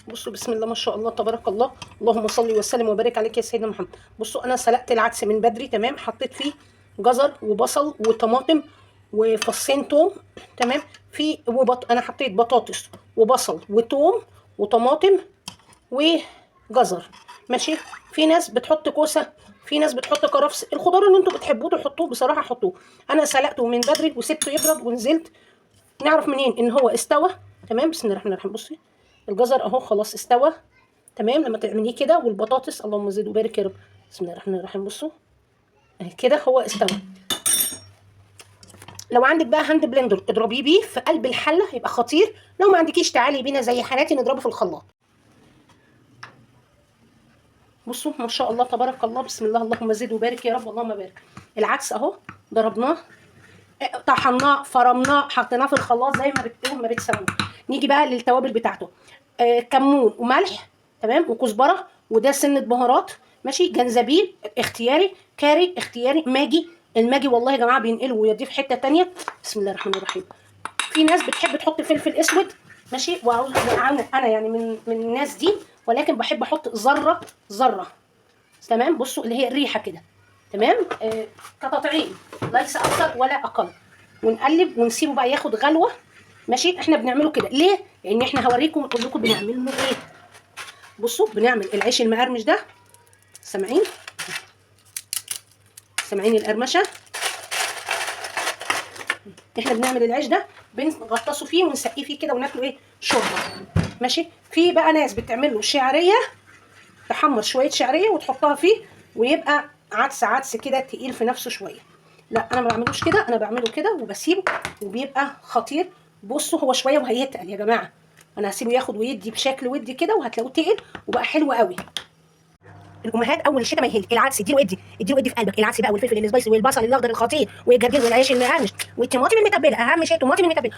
بصوا بسم الله ما شاء الله تبارك الله، اللهم صل وسلم وبارك عليك يا سيدنا محمد. بصوا انا سلقت العدس من بدري تمام، حطيت فيه جزر وبصل وطماطم وفصين توم تمام، انا حطيت بطاطس وبصل وتوم وطماطم وجزر ماشي. في ناس بتحط كوسه، في ناس بتحط كرفس، الخضار اللي انتوا بتحبوه تحطوه بصراحه حطوه. انا سلقته من بدري وسبته يبرد ونزلت. نعرف منين ان هو استوى؟ تمام، بسم الله الرحمن الرحيم. بصي الجزر اهو خلاص استوى تمام، لما تعمليه كده، والبطاطس اللهم زد وبارك يا رب. بسم الله الرحمن الرحيم. بصوا كده هو استوى. لو عندك بقى هاند بلندر اضربيه بيه في قلب الحله هيبقى خطير، لو ما عندكيش تعالي بينا زي حالاتي نضربه في الخلاط. بصوا ما شاء الله تبارك الله، بسم الله اللهم زد وبارك يا رب، اللهم بارك. العدس اهو ضربناه، طحناه، فرمناه، حطيناه في الخلاط زي ما بتسموه. نيجي بقى للتوابل بتاعته، كمون وملح تمام، وكزبره، وده سنه بهارات ماشي، جنزبيل اختياري، كاري اختياري، ماجي. الماجي والله يا جماعه بينقله ويضيف حته تانية. بسم الله الرحمن الرحيم. في ناس بتحب تحط فلفل اسود ماشي، انا يعني من الناس دي، ولكن بحب احط ذره تمام. بصوا اللي هي الريحه كده تمام، كتطعيم ليس اكثر ولا اقل. ونقلب ونسيبه بقى ياخد غلوه ماشي. احنا بنعمله كده ليه؟ لان احنا هوريكم ونقول لكم بنعمله ايه. بصوا بنعمل العيش المقرمش ده، سامعين؟ سامعين القرمشه؟ احنا بنعمل العيش ده بنغطسه فيه ونسقيه فيه كده وناكله ايه؟ شوربه ماشي. في بقى ناس بتعمل له شعريه، تحمر شويه شعريه وتحطها فيه ويبقى عدس كده تقيل في نفسه شويه. لا انا ما بعملوش كده، انا بعمله كده وبسيبه وبيبقى خطير. بصوا هو شويه وهيتقل يا جماعه، انا هسيبه ياخد ويدي بشكل ودي كده وهتلاقوه تقل وبقى حلو قوي. الامهات اول الشتاء ما يهل العدس اديله ادي في قلبك العدس بقى، والفلفل السبايسي والبصل الاخضر الخطير والجرجير والعيش المقرمش والطماطم المتبله، اهم شيء الطماطم المتبله.